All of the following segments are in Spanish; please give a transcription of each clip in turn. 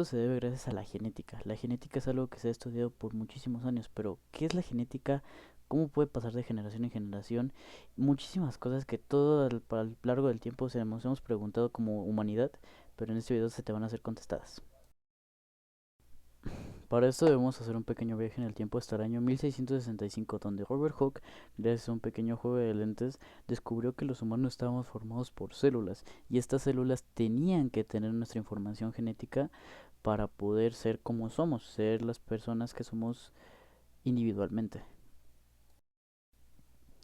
Se debe gracias a la genética. La genética es algo que se ha estudiado por muchísimos años, pero ¿qué es la genética? ¿Cómo puede pasar de generación en generación? Muchísimas cosas que a lo largo del tiempo nos hemos preguntado como humanidad, pero en este video se te van a ser contestadas. Para esto debemos hacer un pequeño viaje en el tiempo hasta el año 1665, donde Robert Hooke, gracias a un pequeño juego de lentes, descubrió que los humanos estábamos formados por células, y estas células tenían que tener nuestra información genética para poder ser como somos, ser las personas que somos individualmente.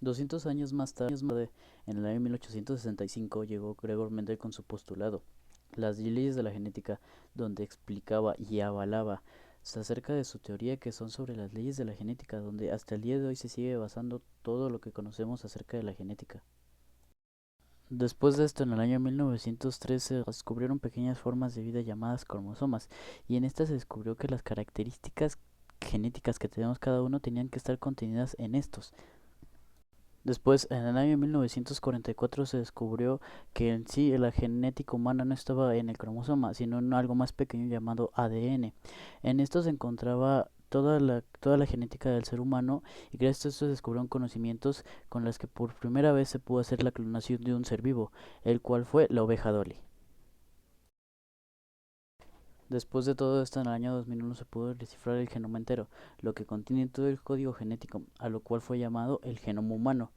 200 años más tarde, en el año 1865, llegó Gregor Mendel con su postulado, las leyes de la genética, donde explicaba y avalaba acerca de su teoría, que son sobre las leyes de la genética, donde hasta el día de hoy se sigue basando todo lo que conocemos acerca de la genética. Después de esto, en el año 1913 se descubrieron pequeñas formas de vida llamadas cromosomas, y en estas se descubrió que las características genéticas que tenemos cada uno tenían que estar contenidas en estos. Después, en el año 1944 se descubrió que en sí la genética humana no estaba en el cromosoma, sino en algo más pequeño llamado ADN. En esto se encontraba toda la genética del ser humano, y gracias a esto se descubrieron conocimientos con los que por primera vez se pudo hacer la clonación de un ser vivo, el cual fue la oveja Dolly. Después de todo esto, en el año 2001 se pudo descifrar el genoma entero, lo que contiene todo el código genético, a lo cual fue llamado el genoma humano.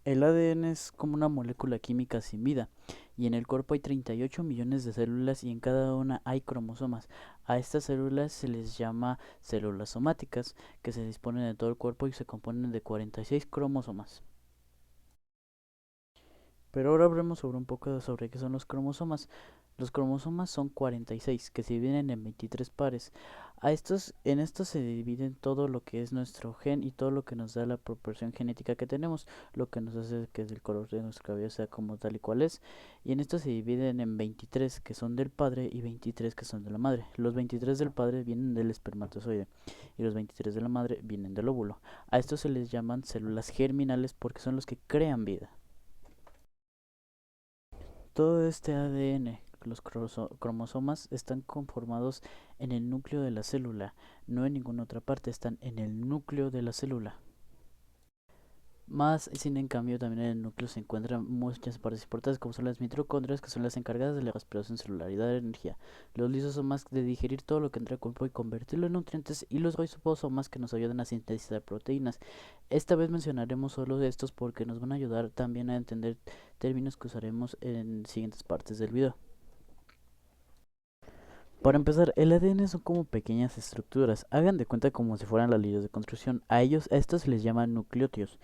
El ADN es como una molécula química sin vida, y en el cuerpo hay 38 millones de células, y en cada una hay cromosomas. A estas células se les llama células somáticas, que se disponen de todo el cuerpo y se componen de 46 cromosomas. Pero ahora hablemos sobre un poco sobre qué son los cromosomas. Los cromosomas son 46, que se dividen en 23 pares. En estos se dividen todo lo que es nuestro gen y todo lo que nos da la proporción genética que tenemos, lo que nos hace que el color de nuestra cabello sea como tal y cual es. Y en estos se dividen en 23 que son del padre y 23 que son de la madre. Los 23 del padre vienen del espermatozoide y los 23 de la madre vienen del óvulo. A estos se les llaman células germinales porque son los que crean vida. Todo este ADN, los cromosomas, están conformados en el núcleo de la célula, no en ninguna otra parte, están en el núcleo de la célula. Más sin en cambio, también en el núcleo se encuentran muchas partes importantes, como son las mitocondrias, que son las encargadas de la respiración celular y dar energía. Los lisosomas, de digerir todo lo que entra al cuerpo y convertirlo en nutrientes, y los ribosomas, que nos ayudan a sintetizar proteínas. Esta vez mencionaremos solo de estos porque nos van a ayudar también a entender términos que usaremos en siguientes partes del video. Para empezar, el ADN son como pequeñas estructuras, hagan de cuenta como si fueran las líneas de construcción. A estos se les llaman nucleótidos,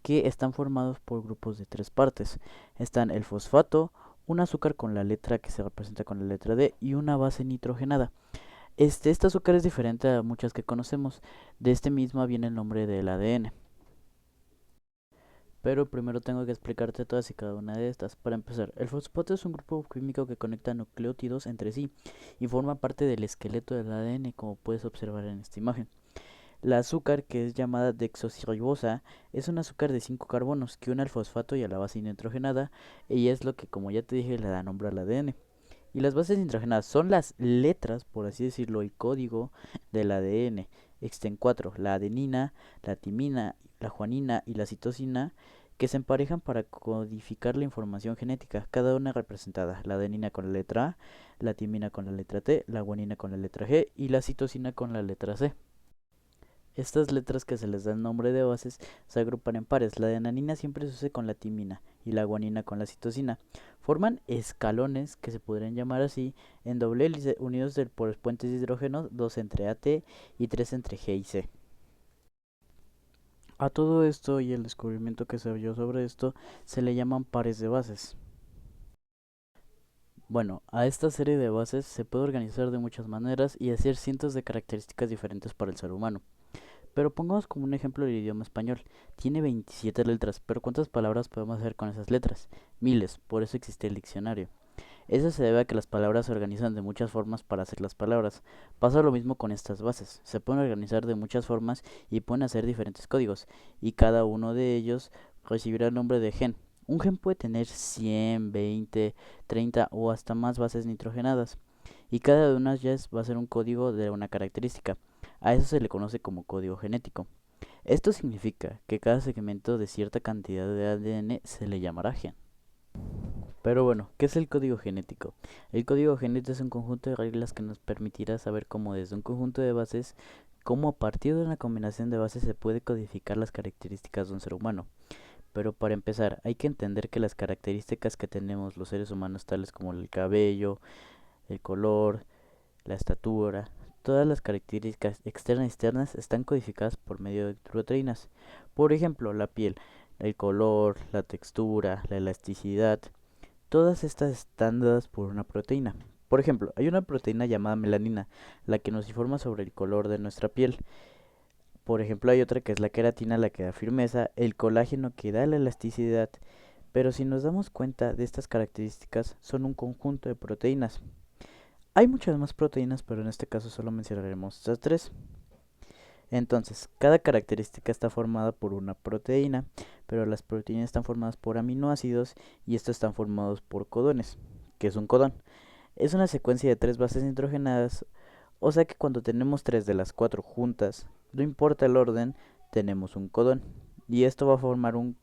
que están formados por grupos de tres partes. Están el fosfato, un azúcar con la letra que se representa con la letra D y una base nitrogenada. Este azúcar es diferente a muchas que conocemos. De este mismo viene el nombre del ADN. Pero primero tengo que explicarte todas y cada una de estas. Para empezar, el fosfato es un grupo químico que conecta nucleótidos entre sí y forma parte del esqueleto del ADN, como puedes observar en esta imagen. La azúcar, que es llamada desoxirribosa, es un azúcar de 5 carbonos que une al fosfato y a la base nitrogenada, y es lo que, como ya te dije, le da nombre al ADN. Y las bases nitrogenadas son las letras, por así decirlo, el código del ADN. Existen cuatro: la adenina, la timina, la guanina y la citosina, que se emparejan para codificar la información genética, cada una representada: la adenina con la letra A, la timina con la letra T, la guanina con la letra G y la citosina con la letra C. Estas letras, que se les da el nombre de bases, se agrupan en pares. La adenina siempre se usa con la timina y la guanina con la citosina. Forman escalones, que se podrían llamar así, en doble hélice, unidos por puentes de hidrógeno, dos entre AT y tres entre G y C. A todo esto y el descubrimiento que se dio sobre esto se le llaman pares de bases. Bueno, a esta serie de bases se puede organizar de muchas maneras y hacer cientos de características diferentes para el ser humano. Pero pongamos como un ejemplo el idioma español. Tiene 27 letras, pero ¿cuántas palabras podemos hacer con esas letras? Miles, por eso existe el diccionario. Eso se debe a que las palabras se organizan de muchas formas para hacer las palabras. Pasa lo mismo con estas bases. Se pueden organizar de muchas formas y pueden hacer diferentes códigos, y cada uno de ellos recibirá el nombre de gen. Un gen puede tener 100, 20, 30 o hasta más bases nitrogenadas. y cada una de ellas va a ser un código de una característica. A eso se le conoce como código genético. Esto significa que cada segmento de cierta cantidad de ADN se le llamará gen. Pero bueno, ¿qué es el código genético? El código genético es un conjunto de reglas que nos permitirá saber cómo desde un conjunto de bases, cómo a partir de una combinación de bases se puede codificar las características de un ser humano. Pero para empezar, hay que entender que las características que tenemos los seres humanos, tales como el cabello, el color, la estatura, todas las características externas y externas están codificadas por medio de proteínas. Por ejemplo, la piel, el color, la textura, la elasticidad, todas estas están dadas por una proteína. Por ejemplo, hay una proteína llamada melanina, la que nos informa sobre el color de nuestra piel. Por ejemplo, hay otra que es la queratina, la que da firmeza, el colágeno que da la elasticidad. Pero si nos damos cuenta de estas características, son un conjunto de proteínas. Hay muchas más proteínas, pero en este caso solo mencionaremos estas tres. Entonces, cada característica está formada por una proteína, pero las proteínas están formadas por aminoácidos y estos están formados por codones. ¿Qué es un codón? Es una secuencia de tres bases nitrogenadas, o sea que cuando tenemos tres de las cuatro juntas, no importa el orden, tenemos un codón. Y esto va a formar un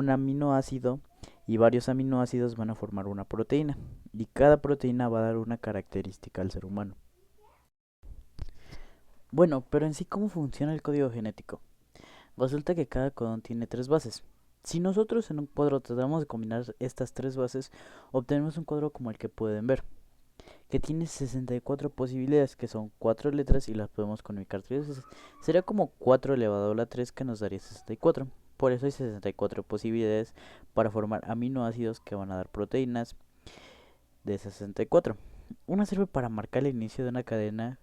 aminoácido y varios aminoácidos van a formar una proteína. Y cada proteína va a dar una característica al ser humano. Bueno, pero en sí, ¿cómo funciona el código genético? Resulta que cada codón tiene tres bases. Si nosotros en un cuadro tratamos de combinar estas tres bases, obtenemos un cuadro como el que pueden ver, que tiene 64 posibilidades, que son 4 letras y las podemos comunicar 3 veces. Sería como 4 elevado a la 3 que nos daría 64. Por eso hay 64 posibilidades para formar aminoácidos que van a dar proteínas de 64. Una sirve para marcar el inicio de una cadena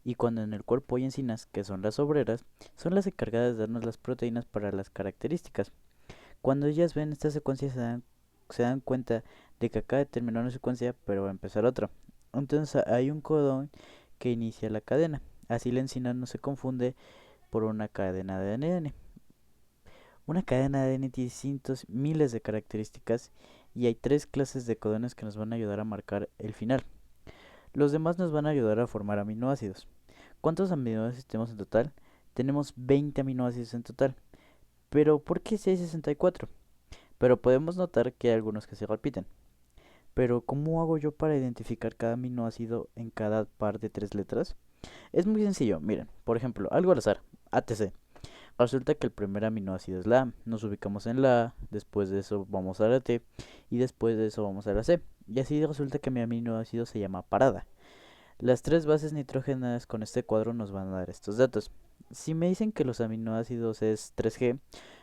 y cuando en el cuerpo hay enzimas, que son las obreras, son las encargadas de darnos las proteínas para las características. Cuando ellas ven esta secuencia se dan cuenta de que acaba de terminar una secuencia, pero va a empezar otra. Entonces hay un codón que inicia la cadena. Así la enzima no se confunde por una cadena de ADN. Una cadena de ADN tiene cientos, miles de características y hay tres clases de codones que nos van a ayudar a marcar el final. Los demás nos van a ayudar a formar aminoácidos. ¿Cuántos aminoácidos tenemos en total? Tenemos 20 aminoácidos en total. Pero ¿por qué si hay 64? Pero podemos notar que hay algunos que se repiten. Pero ¿cómo hago yo para identificar cada aminoácido en cada par de tres letras? Es muy sencillo, miren, por ejemplo, algo al azar, ATC. Resulta que el primer aminoácido es la A, nos ubicamos en la A, después de eso vamos a la T y después de eso vamos a la C. Y así resulta que mi aminoácido se llama parada. Las tres bases nitrogenadas con este cuadro nos van a dar estos datos. Si me dicen que los aminoácidos es 3G,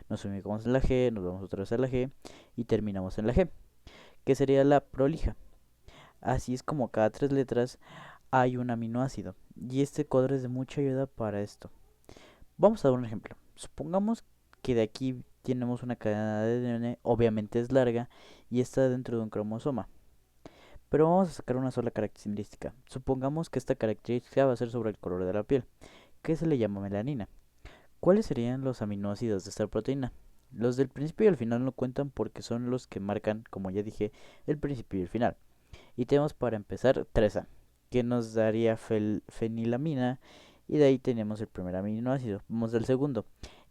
nos ubicamos en la G, nos vamos otra vez a la G y terminamos en la G, que sería la prolija. Así es como cada tres letras hay un aminoácido. Y este cuadro es de mucha ayuda para esto. Vamos a dar un ejemplo. Supongamos que de aquí tenemos una cadena de ADN, obviamente es larga y está dentro de un cromosoma. Pero vamos a sacar una sola característica. Supongamos que esta característica va a ser sobre el color de la piel, que se le llama melanina. ¿Cuáles serían los aminoácidos de esta proteína? Los del principio y el final no cuentan porque son los que marcan, como ya dije, el principio y el final. Y tenemos para empezar 3A, que nos daría fenilamina, y de ahí tenemos el primer aminoácido. Vamos al segundo.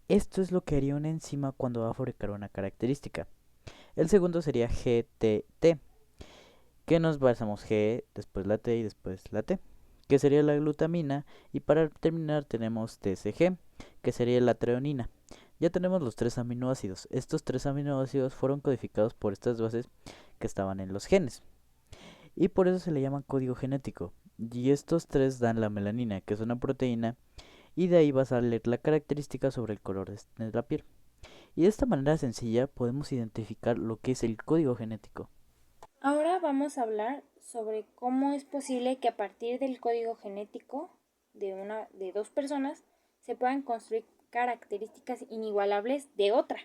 Esto es lo que haría una enzima cuando va a fabricar una característica. El segundo sería GTT, que nos basamos G, después la T y después la T, que sería la glutamina, y para terminar tenemos TCG, que sería la treonina. Ya tenemos los tres aminoácidos. Estos tres aminoácidos fueron codificados por estas bases que estaban en los genes y por eso se le llama código genético. Y estos tres dan la melanina, que es una proteína, y de ahí va a salir la característica sobre el color de la piel. Y de esta manera sencilla podemos identificar lo que es el código genético. Ahora vamos a hablar sobre cómo es posible que a partir del código genético de dos personas se puedan construir características inigualables de otra.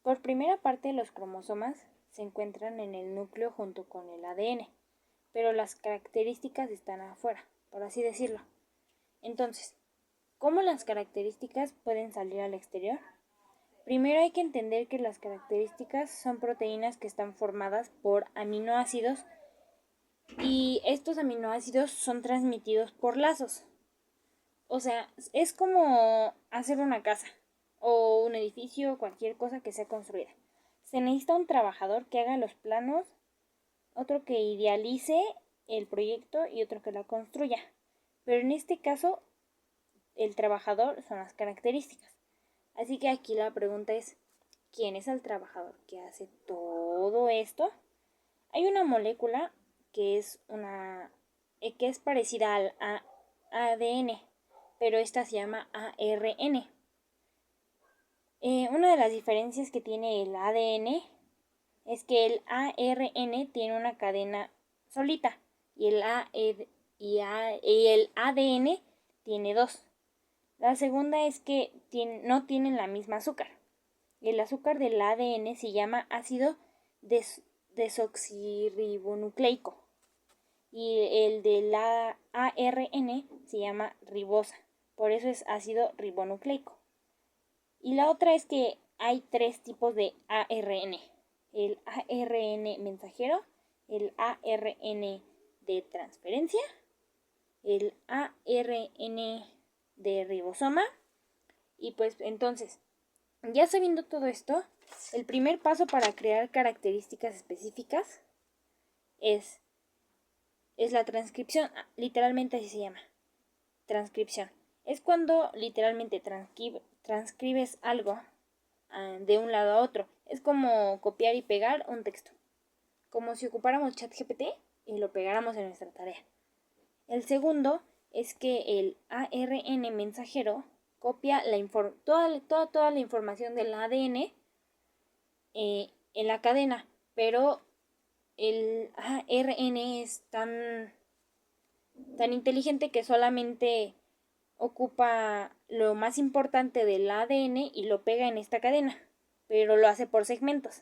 Por primera parte, los cromosomas se encuentran en el núcleo junto con el ADN, pero las características están afuera, por así decirlo. Entonces, ¿cómo las características pueden salir al exterior? Primero hay que entender que las características son proteínas que están formadas por aminoácidos y estos aminoácidos son transmitidos por lazos. O sea, es como hacer una casa o un edificio, cualquier cosa que sea construida. Se necesita un trabajador que haga los planos, otro que idealice el proyecto y otro que lo construya. Pero en este caso, el trabajador son las características. Así que aquí la pregunta es, ¿quién es el trabajador que hace todo esto? Hay una molécula que es parecida al ADN, pero esta se llama ARN. Una de las diferencias que tiene el ADN es que el ARN tiene una cadena solita y el ADN tiene dos. La segunda es que no tienen la misma azúcar. El azúcar del ADN se llama ácido desoxirribonucleico y el de la ARN se llama ribosa, por eso es ácido ribonucleico. Y la otra es que hay tres tipos de ARN: el ARN mensajero, el ARN de transferencia, el ARN de ribosoma. Y pues entonces, ya sabiendo todo esto, el primer paso para crear características específicas es la transcripción. Literalmente así se llama, transcripción. Es cuando literalmente transcribes algo de un lado a otro. Es como copiar y pegar un texto, como si ocupáramos ChatGPT y lo pegáramos en nuestra tarea. El segundo es que el ARN mensajero copia toda la información del ADN en la cadena, pero el ARN es tan inteligente que solamente ocupa lo más importante del ADN y lo pega en esta cadena, pero lo hace por segmentos.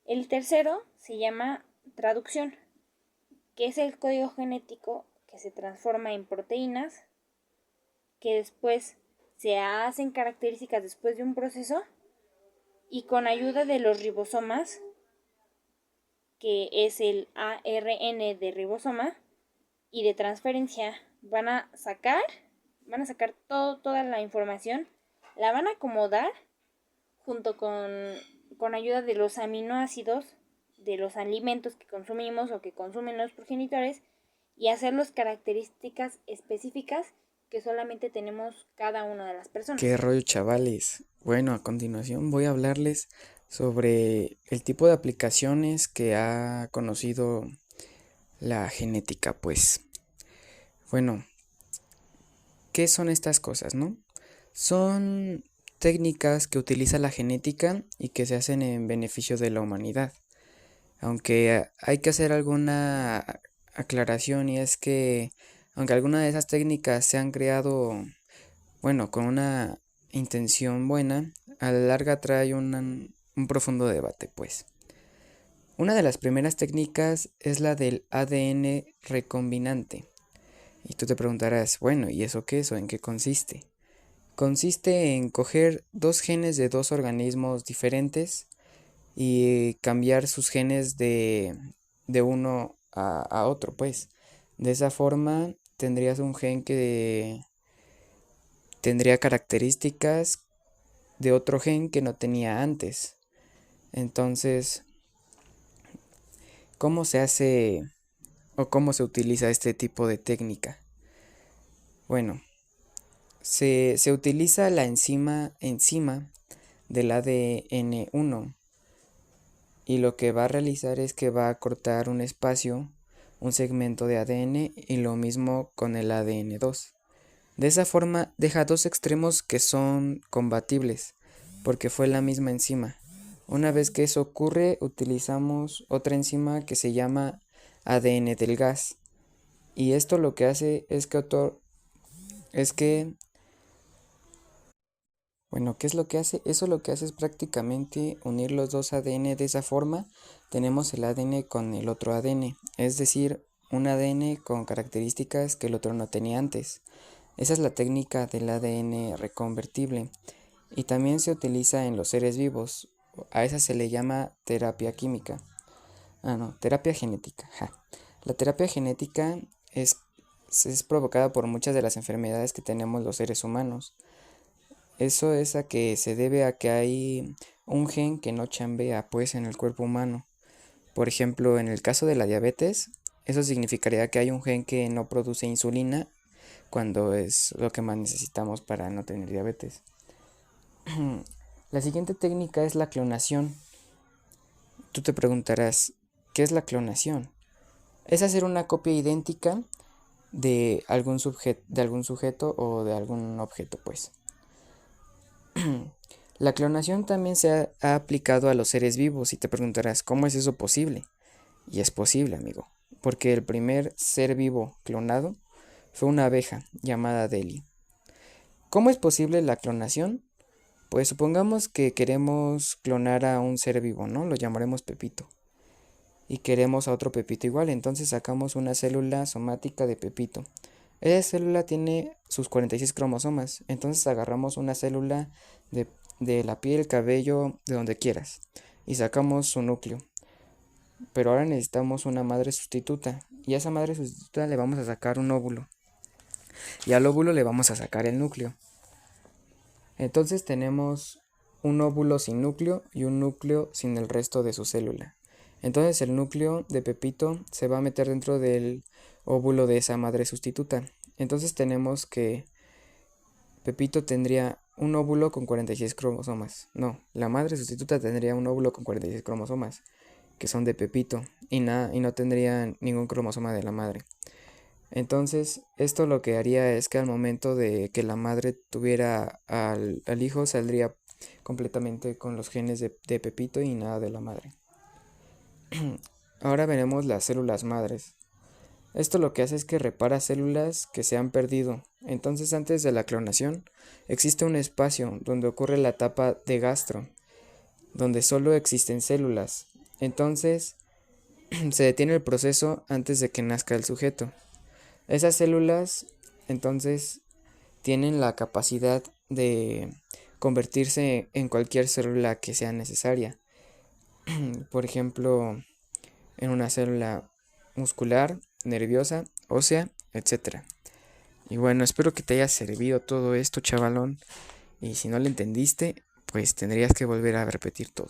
El tercero se llama traducción, que es el código genético que se transforma en proteínas, que después se hacen características después de un proceso y con ayuda de los ribosomas, que es el ARN de ribosoma y de transferencia, van a sacar toda la información, la van a acomodar junto con ayuda de los aminoácidos de los alimentos que consumimos o que consumen los progenitores y hacer las características específicas que solamente tenemos cada una de las personas. ¿Qué rollo, chavales? Bueno, a continuación voy a hablarles sobre el tipo de aplicaciones que ha conocido la genética, pues. Bueno, ¿qué son estas cosas, no? Son técnicas que utiliza la genética y que se hacen en beneficio de la humanidad. Aunque hay que hacer alguna aclaración, y es que aunque algunas de esas técnicas se han creado, bueno, con una intención buena, a la larga trae un profundo debate, pues. Una de las primeras técnicas es la del ADN recombinante. Y tú te preguntarás, bueno, ¿y eso qué es o en qué consiste? Consiste en coger dos genes de dos organismos diferentes y cambiar sus genes de uno a otro, pues. De esa forma tendrías un gen que tendría características de otro gen que no tenía antes. Entonces, ¿cómo se hace o cómo se utiliza este tipo de técnica? Bueno, se utiliza la enzima del ADN1 y lo que va a realizar es que va a cortar un espacio, un segmento de ADN y lo mismo con el ADN2. De esa forma deja dos extremos que son compatibles porque fue la misma enzima. Una vez que eso ocurre, utilizamos otra enzima que se llama ADN del gas. Y esto lo que hace es que bueno, ¿qué es lo que hace? Eso lo que hace es prácticamente unir los dos ADN de esa forma. Tenemos el ADN con el otro ADN, es decir, un ADN con características que el otro no tenía antes. Esa es la técnica del ADN reconvertible y también se utiliza en los seres vivos. A esa se le llama terapia química. No, terapia genética. Ja. La terapia genética es provocada por muchas de las enfermedades que tenemos los seres humanos. Eso es a que se debe a que hay un gen que no chambea pues en el cuerpo humano. Por ejemplo, en el caso de la diabetes, eso significaría que hay un gen que no produce insulina cuando es lo que más necesitamos para no tener diabetes. La siguiente técnica es la clonación. Tú te preguntarás, ¿qué es la clonación? Es hacer una copia idéntica de algún sujeto o de algún objeto, pues. La clonación también ha aplicado a los seres vivos y te preguntarás, ¿cómo es eso posible? Y es posible, amigo, porque el primer ser vivo clonado fue una abeja llamada Deli. ¿Cómo es posible la clonación? Pues supongamos que queremos clonar a un ser vivo, ¿no? Lo llamaremos Pepito. Y queremos a otro Pepito igual, entonces sacamos una célula somática de Pepito. Esa célula tiene sus 46 cromosomas, entonces agarramos una célula de la piel, cabello, de donde quieras, y sacamos su núcleo. Pero ahora necesitamos una madre sustituta, y a esa madre sustituta le vamos a sacar un óvulo, y al óvulo le vamos a sacar el núcleo. Entonces tenemos un óvulo sin núcleo y un núcleo sin el resto de su célula. Entonces el núcleo de Pepito se va a meter dentro del óvulo de esa madre sustituta. Entonces tenemos que Pepito tendría un óvulo con 46 cromosomas. No, la madre sustituta tendría un óvulo con 46 cromosomas, que son de Pepito, y no tendría ningún cromosoma de la madre. Entonces, esto lo que haría es que al momento de que la madre tuviera al hijo, saldría completamente con los genes de Pepito y nada de la madre. Ahora veremos las células madres. Esto lo que hace es que repara células que se han perdido. Entonces, antes de la clonación, existe un espacio donde ocurre la etapa de gastro, donde solo existen células. Entonces, se detiene el proceso antes de que nazca el sujeto. Esas células, entonces, tienen la capacidad de convertirse en cualquier célula que sea necesaria. Por ejemplo, en una célula muscular, nerviosa, ósea, etc. Y bueno, espero que te haya servido todo esto, chavalón. Y si no lo entendiste, pues tendrías que volver a repetir todo.